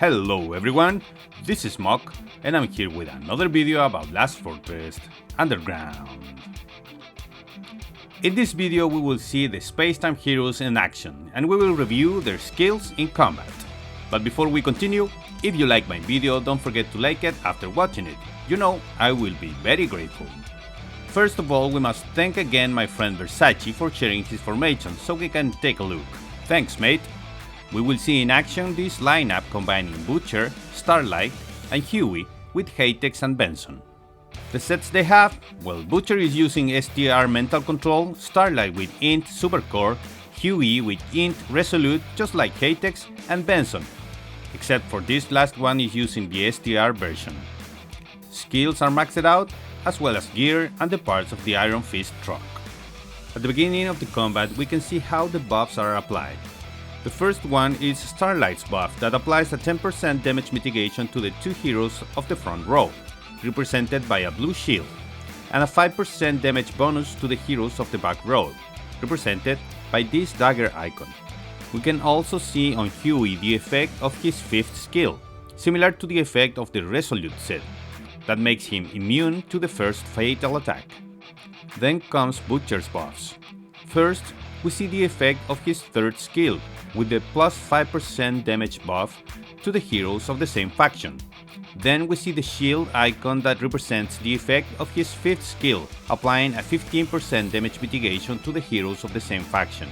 Hello everyone, this is Muck and I'm here with another video about Last Fortress Underground. In this video we will see the space-time heroes in action and we will review their skills in combat. But before we continue, if you like my video don't forget to like it after watching it, you know I will be very grateful. First of all, we must thank again my friend Versace for sharing his formation so we can take a look. Thanks mate! We will see in action this lineup combining Butcher, Starlight and Huey with Haytex and Benson. The sets they have? Well, Butcher is using STR Mental Control, Starlight with Int Supercore, Huey with Int Resolute just like Haytex and Benson, except for this last one is using the STR version. Skills are maxed out, as well as gear and the parts of the Iron Fist truck. At the beginning of the combat we can see how the buffs are applied. The first one is Starlight's buff that applies a 10% damage mitigation to the two heroes of the front row, represented by a blue shield, and a 5% damage bonus to the heroes of the back row, represented by this dagger icon. We can also see on Huey the effect of his 5th skill, similar to the effect of the Resolute set, that makes him immune to the first fatal attack. Then comes Butcher's buffs. First, we see the effect of his 3rd skill, with the plus 5% damage buff to the heroes of the same faction. Then we see the shield icon that represents the effect of his 5th skill, applying a 15% damage mitigation to the heroes of the same faction.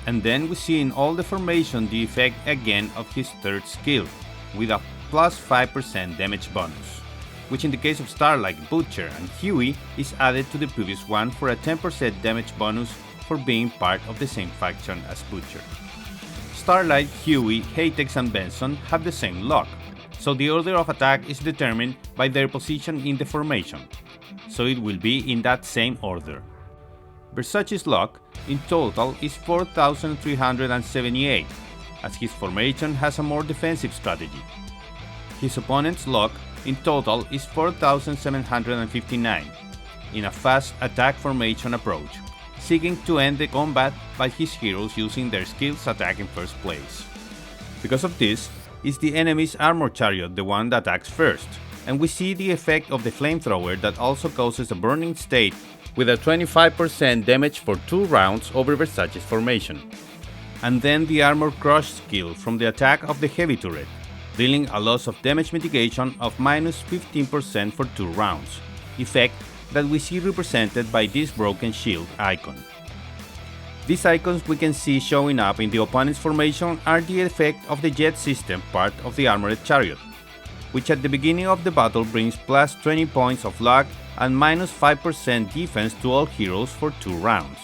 And then we see in all the formation the effect again of his 3rd skill, with a plus 5% damage bonus, which in the case of Starlight, Butcher and Huey is added to the previous one for a 10% damage bonus for being part of the same faction as Butcher. Starlight, Huey, Haytex and Benson have the same lock, so the order of attack is determined by their position in the formation, so it will be in that same order. Versace's lock in total is 4,378, as his formation has a more defensive strategy. His opponent's lock in total is 4,759, in a fast attack formation approach, seeking to end the combat by his heroes using their skills attack in first place. Because of this, is the enemy's armor chariot the one that attacks first, and we see the effect of the flamethrower that also causes a burning state with a 25% damage for 2 rounds over Versace's formation. And then the armor crush skill from the attack of the heavy turret, dealing a loss of damage mitigation of minus 15% for 2 rounds, effect that we see represented by this broken shield icon. These icons we can see showing up in the opponent's formation are the effect of the jet system part of the armored chariot, which at the beginning of the battle brings plus 20 points of luck and minus 5% defense to all heroes for 2 rounds.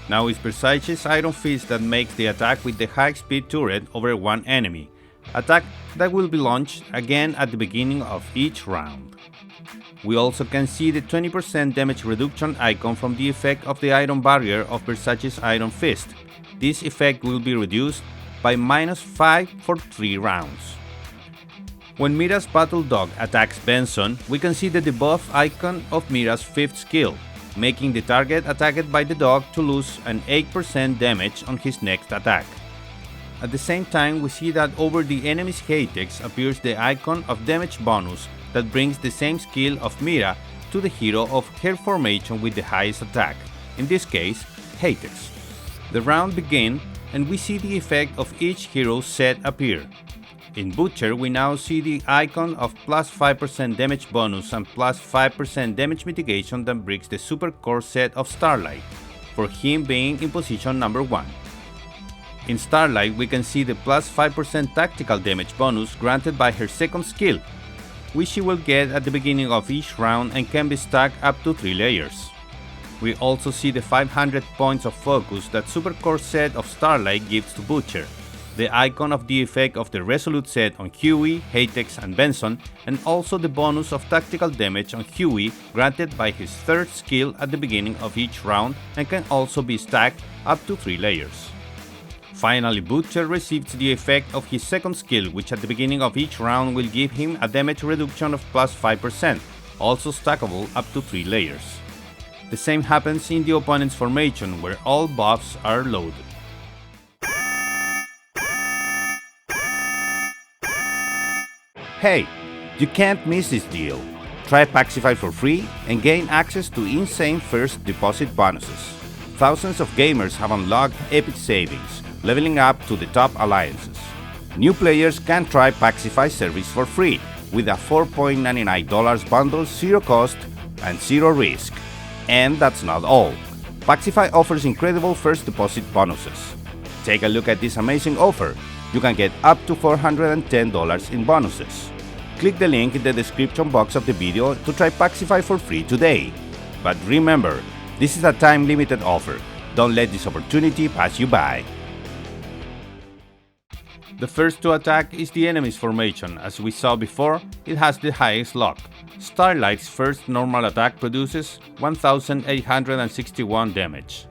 Now it's Versace's Iron Fist that makes the attack with the high speed turret over one enemy, attack that will be launched again at the beginning of each round. We also can see the 20% damage reduction icon from the effect of the iron barrier of Versace's Iron Fist. This effect will be reduced by minus 5 for 3 rounds. When Mira's Battle Dog attacks Benson, we can see the debuff icon of Mira's 5th skill, making the target attacked by the dog to lose an 8% damage on his next attack. At the same time, we see that over the enemy's Haytex appears the icon of damage bonus that brings the same skill of Mira to the hero of her formation with the highest attack, in this case, Haytex. The round begins and we see the effect of each hero's set appear. In Butcher we now see the icon of plus 5% damage bonus and plus 5% damage mitigation that brings the super core set of Starlight, for him being in position number 1. In Starlight we can see the plus 5% tactical damage bonus granted by her 2nd skill, which she will get at the beginning of each round and can be stacked up to 3 layers. We also see the 500 points of focus that super core set of Starlight gives to Butcher, the icon of the effect of the Resolute set on Huey, Haytex and Benson, and also the bonus of tactical damage on Huey granted by his 3rd skill at the beginning of each round and can also be stacked up to 3 layers. Finally, Butcher receives the effect of his 2nd skill, which at the beginning of each round will give him a damage reduction of plus 5%, also stackable up to 3 layers. The same happens in the opponent's formation, where all buffs are loaded. Hey, you can't miss this deal. Try Paxify for free and gain access to insane first deposit bonuses. Thousands of gamers have unlocked epic savings, leveling up to the top alliances. New players can try Paxify service for free with a $4.99 bundle, zero cost and zero risk. And that's not all. Paxify offers incredible first deposit bonuses. Take a look at this amazing offer. You can get up to $410 in bonuses. Click the link in the description box of the video to try Paxify for free today. But remember, this is a time-limited offer. Don't let this opportunity pass you by. The first to attack is the enemy's formation. As we saw before, it has the highest luck. Starlight's first normal attack produces 1,861 damage.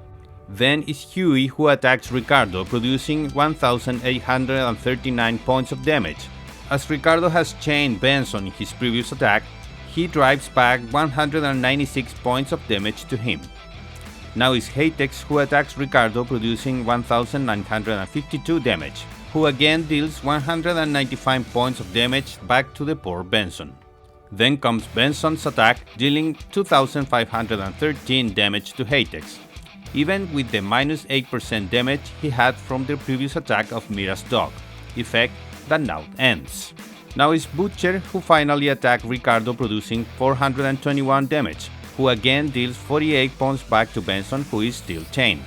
Then is Huey, who attacks Ricardo, producing 1,839 points of damage. As Ricardo has chained Benson in his previous attack, he drives back 196 points of damage to him. Now is Hatex, who attacks Ricardo, producing 1,952 damage, who again deals 195 points of damage back to the poor Benson. Then comes Benson's attack, dealing 2,513 damage to Hatex, even with the minus 8% damage he had from the previous attack of Mira's dog, effect that now ends. Now is Butcher, who finally attacked Ricardo, producing 421 damage, who again deals 48 points back to Benson, who is still chained.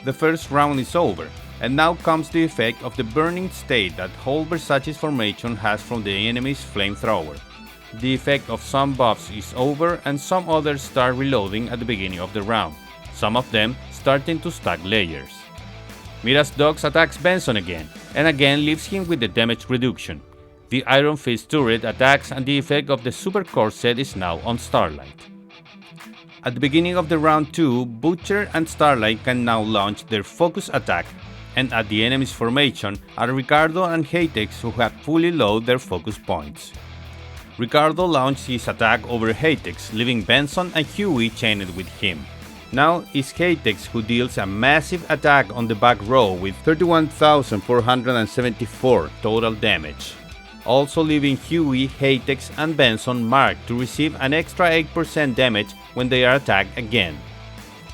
The first round is over, and now comes the effect of the burning state that whole Versace's formation has from the enemy's flamethrower. The effect of some buffs is over and some others start reloading at the beginning of the round, some of them starting to stack layers. Mira's dogs attacks Benson again, and again leaves him with the damage reduction. The Iron Fist turret attacks and the effect of the Super Core set is now on Starlight. At the beginning of the round 2, Butcher and Starlight can now launch their focus attack, and at the enemy's formation are Ricardo and Hatex, who have fully loaded their focus points. Ricardo launched his attack over Hatex, leaving Benson and Huey chained with him. Now is Hatex, who deals a massive attack on the back row with 31,474 total damage, also leaving Huey, Hatex and Benson marked to receive an extra 8% damage when they are attacked again.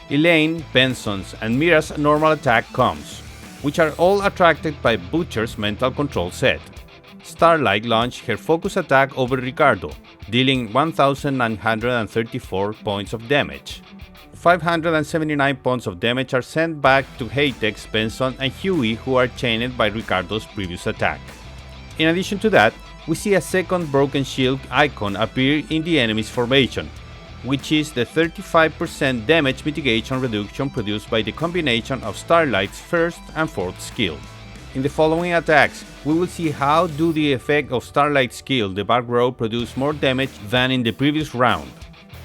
Elaine, Benson's and Mira's normal attack comes, which are all attracted by Butcher's mental control set. Starlight launched her focus attack over Ricardo, dealing 1,934 points of damage. 579 points of damage are sent back to Hatex, Benson and Huey, who are chained by Ricardo's previous attack. In addition to that, we see a second broken shield icon appear in the enemy's formation, which is the 35% damage mitigation reduction produced by the combination of Starlight's first and fourth skill. In the following attacks, we will see how do the effect of Starlight's skill, the back row, produce more damage than in the previous round.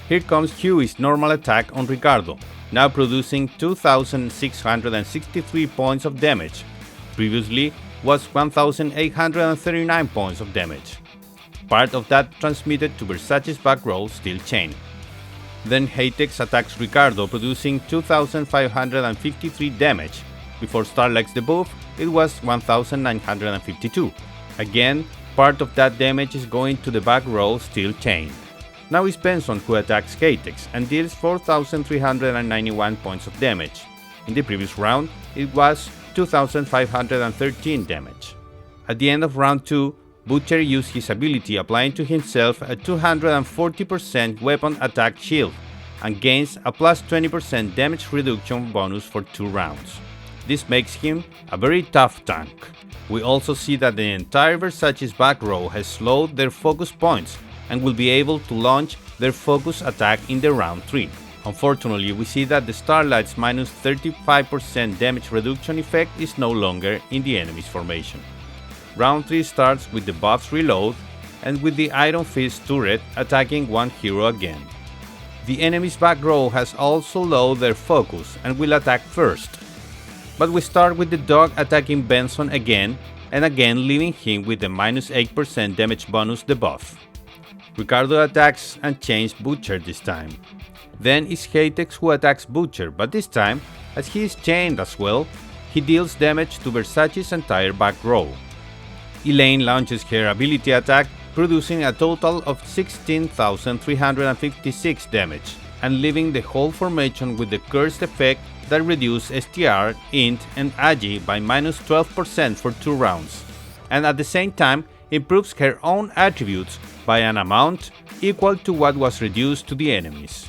Here comes Huey's normal attack on Ricardo, now producing 2,663 points of damage. Previously was 1,839 points of damage. Part of that transmitted to Versace's back row, still chained. Then Hatex attacks Ricardo, producing 2,553 damage. Before Starlight's debuff, it was 1,952. Again, part of that damage is going to the back row, still chained. Now is Benson, who attacks Hatex and deals 4,391 points of damage. In the previous round, it was 2,513 damage. At the end of round 2, Butcher used his ability, applying to himself a 240% weapon attack shield and gains a plus 20% damage reduction bonus for 2 rounds. This makes him a very tough tank. We also see that the entire Versace's back row has slowed their focus points and will be able to launch their focus attack in the round 3. Unfortunately, we see that the Starlight's minus 35% damage reduction effect is no longer in the enemy's formation. Round 3 starts with the buffs reload and with the Iron Fist turret attacking one hero again. The enemy's back row has also lowered their focus and will attack first. But we start with the dog attacking Benson again and again, leaving him with the minus 8% damage bonus debuff. Ricardo attacks and chains Butcher this time. Then is Hatex, who attacks Butcher, but this time, as he is chained as well, he deals damage to Versace's entire back row. Elaine launches her ability attack, producing a total of 16,356 damage, and leaving the whole formation with the cursed effect that reduced STR, Int, and Agi by minus 12% for 2 rounds, and at the same time improves her own attributes by an amount equal to what was reduced to the enemies.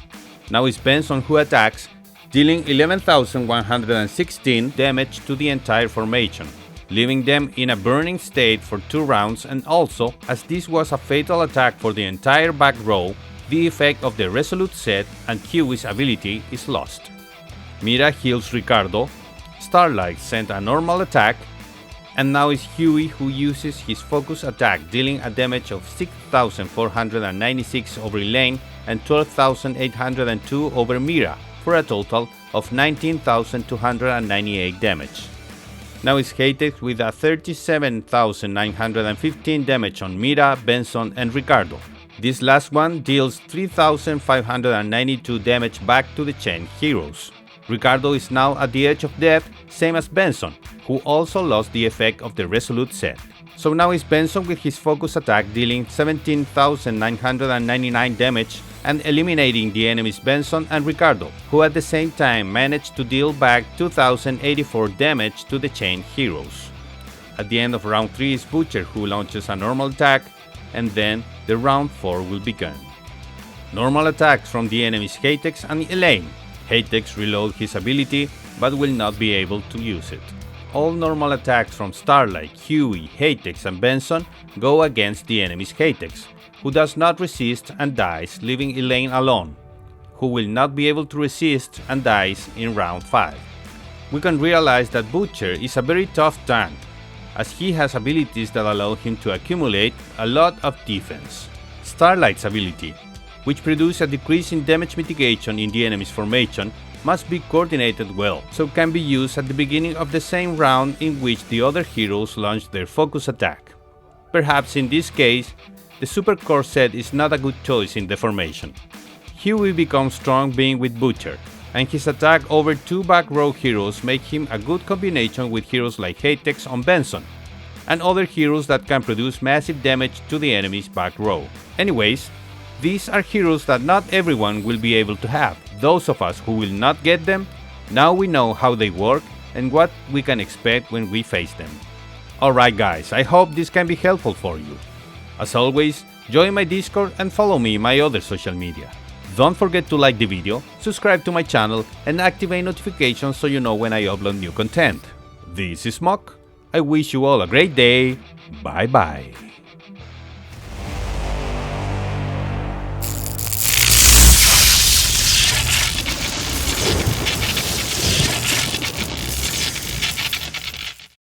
Now it's Benson who attacks, dealing 11,116 damage to the entire formation, leaving them in a burning state for 2 rounds, and also, as this was a fatal attack for the entire back row, the effect of the Resolute set and Huey's ability is lost. Mira heals Ricardo, Starlight sent a normal attack, and now it's Huey who uses his focus attack, dealing a damage of 6,496 over Elaine and 12,802 over Mira, for a total of 19,298 damage. Now it's Hatex with a 37,915 damage on Mira, Benson, and Ricardo. This last one deals 3,592 damage back to the chain heroes. Ricardo is now at the edge of death, same as Benson, who also lost the effect of the Resolute set. So now it's Benson with his focus attack dealing 17,999 damage and eliminating the enemies Benson and Ricardo, who at the same time managed to deal back 2,084 damage to the chain heroes. At the end of round 3 is Butcher who launches a normal attack, and then the round 4 will begin. Normal attacks from the enemies Hatex and Elaine. Hatex reload his ability but will not be able to use it. All normal attacks from Starlight, Huey, Hatex, and Benson go against the enemy's Hatex, who does not resist and dies, leaving Elaine alone, who will not be able to resist and dies in round 5. We can realize that Butcher is a very tough tank, as he has abilities that allow him to accumulate a lot of defense. Starlight's ability, which produces a decrease in damage mitigation in the enemy's formation, must be coordinated well, so can be used at the beginning of the same round in which the other heroes launch their focus attack. Perhaps in this case, the Super Core set is not a good choice in the formation. Huey becomes strong being with Butcher, and his attack over 2 back row heroes make him a good combination with heroes like Hatex on Benson, and other heroes that can produce massive damage to the enemy's back row. Anyways, these are heroes that not everyone will be able to have. Those of us who will not get them, now we know how they work and what we can expect when we face them. Alright guys, I hope this can be helpful for you. As always, join my Discord and follow me in my other social media. Don't forget to like the video, subscribe to my channel, and activate notifications so you know when I upload new content. This is Muck. I wish you all a great day. Bye bye.